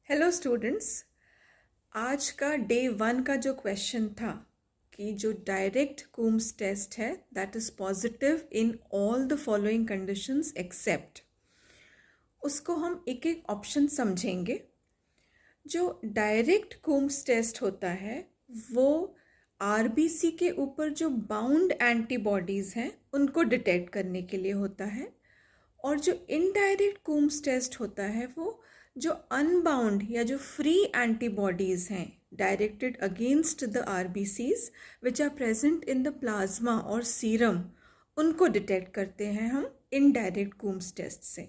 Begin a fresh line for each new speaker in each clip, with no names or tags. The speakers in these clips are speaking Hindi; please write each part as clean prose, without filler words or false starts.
हेलो स्टूडेंट्स, आज का डे 1 का जो क्वेश्चन था कि जो डायरेक्ट कूम्स टेस्ट है that is positive in all the following conditions except, उसको हम एक एक ऑप्शन समझेंगे। जो डायरेक्ट कूम्स टेस्ट होता है वो आरबीसी के ऊपर जो बाउंड एंटीबॉडीज़ हैं उनको डिटेक्ट करने के लिए होता है, और जो इनडायरेक्ट कूम्स टेस्ट होता है वो जो अनबाउंड या जो फ्री एंटीबॉडीज़ हैं directed against the RBCs which are present in the plasma और सीरम, उनको डिटेक्ट करते हैं हम इनडायरेक्ट कूम्स टेस्ट से।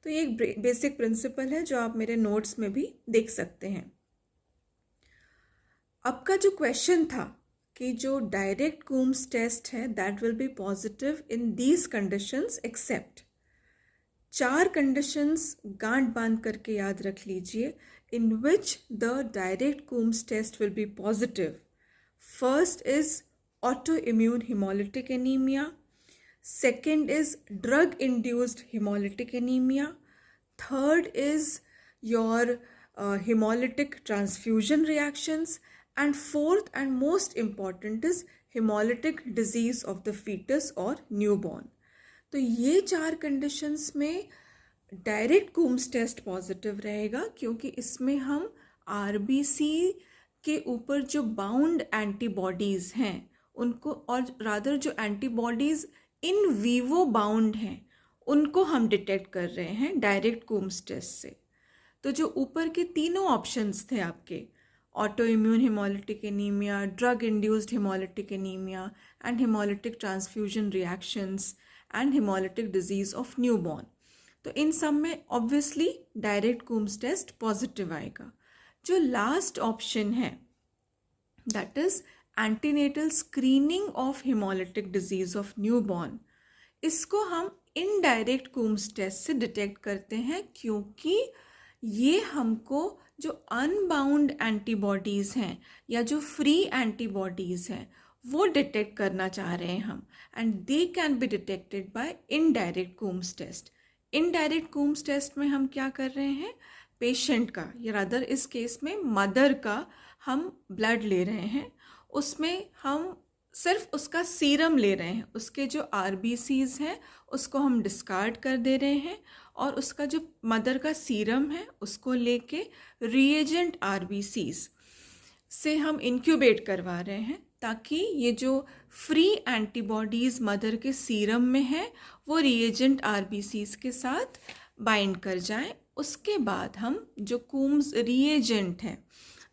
तो ये एक बेसिक प्रिंसिपल है जो आप मेरे नोट्स में भी देख सकते हैं। अब का जो क्वेश्चन था कि जो डायरेक्ट कूम्स टेस्ट है that will be positive in these conditions except, 4 conditions गांठ बांध करके याद रख लीजिए in which the direct Coombs test will be positive. First is auto immune haemolytic anaemia, second is drug induced haemolytic anaemia, third is your hemolytic transfusion reactions, and fourth and most important is hemolytic disease of the fetus or newborn। तो ये 4 कंडीशंस में डायरेक्ट कूम्स टेस्ट पॉजिटिव रहेगा क्योंकि इसमें हम आरबीसी के ऊपर जो बाउंड एंटीबॉडीज़ हैं उनको, और रादर जो एंटीबॉडीज़ इन वीवो बाउंड हैं उनको हम डिटेक्ट कर रहे हैं डायरेक्ट कूम्स टेस्ट से। तो जो ऊपर के तीनों ऑप्शंस थे आपके, auto immune haemolytic anaemia, drug induced haemolytic anaemia and haemolytic transfusion reactions and haemolytic disease of newborn, तो इन सब में obviously direct Coombs test positive आएगा। जो लास्ट ऑप्शन है that is antenatal screening of haemolytic disease of newborn, इसको हम इनडायरेक्ट कूम्स टेस्ट से डिटेक्ट करते हैं क्योंकि ये हमको जो अनबाउंड एंटीबॉडीज़ हैं या जो फ्री एंटीबॉडीज़ हैं वो डिटेक्ट करना चाह रहे हैं हम, and they can be detected by indirect Coombs test. Indirect Coombs test में हम क्या कर रहे हैं, पेशेंट का या रादर इस केस में मदर का हम ब्लड ले रहे हैं, उसमें हम सिर्फ उसका सीरम ले रहे हैं, उसके जो आरबीसीज हैं उसको हम डिस्कार्ड कर दे रहे हैं और उसका जो मदर का सीरम है उसको लेके रिएजेंट आरबीसीज से हम इंक्यूबेट करवा रहे हैं ताकि ये जो फ्री एंटीबॉडीज़ मदर के सीरम में है वो रिएजेंट आरबीसीज के साथ बाइंड कर जाएं। उसके बाद हम जो कूम्स रिएजेंट है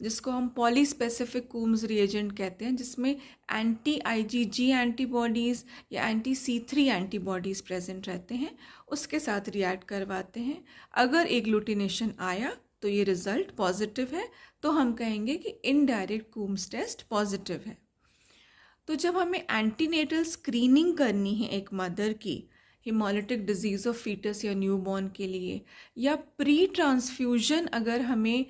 जिसको हम पॉलीस्पेसिफिक कूम्स रिएजेंट कहते हैं, जिसमें एंटी आईजीजी एंटीबॉडीज़ या एंटी C3 एंटीबॉडीज़ प्रेजेंट रहते हैं, उसके साथ रिएक्ट करवाते हैं। अगर एग्लूटिनेशन आया तो ये रिज़ल्ट पॉजिटिव है, तो हम कहेंगे कि इनडायरेक्ट कूम्स टेस्ट पॉजिटिव है। तो जब हमें एंटीनेटल स्क्रीनिंग करनी है एक मदर की हिमोलिटिक डिजीज़ ऑफ फीटस या न्यूबॉर्न के लिए, या प्री ट्रांसफ्यूजन अगर हमें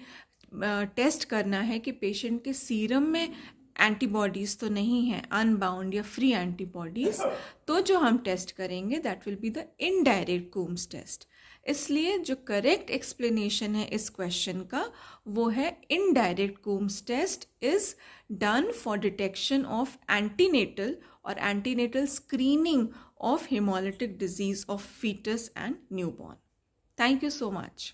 टेस्ट करना है कि पेशेंट के सीरम में एंटीबॉडीज़ तो नहीं है अनबाउंड या फ्री एंटीबॉडीज़, तो जो हम टेस्ट करेंगे that will be the indirect Coombs test. इसलिए जो करेक्ट एक्सप्लेनेशन है इस क्वेश्चन का वो है indirect Coombs test is done for detection of antenatal और antenatal screening of haemolytic disease of foetus and newborn. Thank you so much.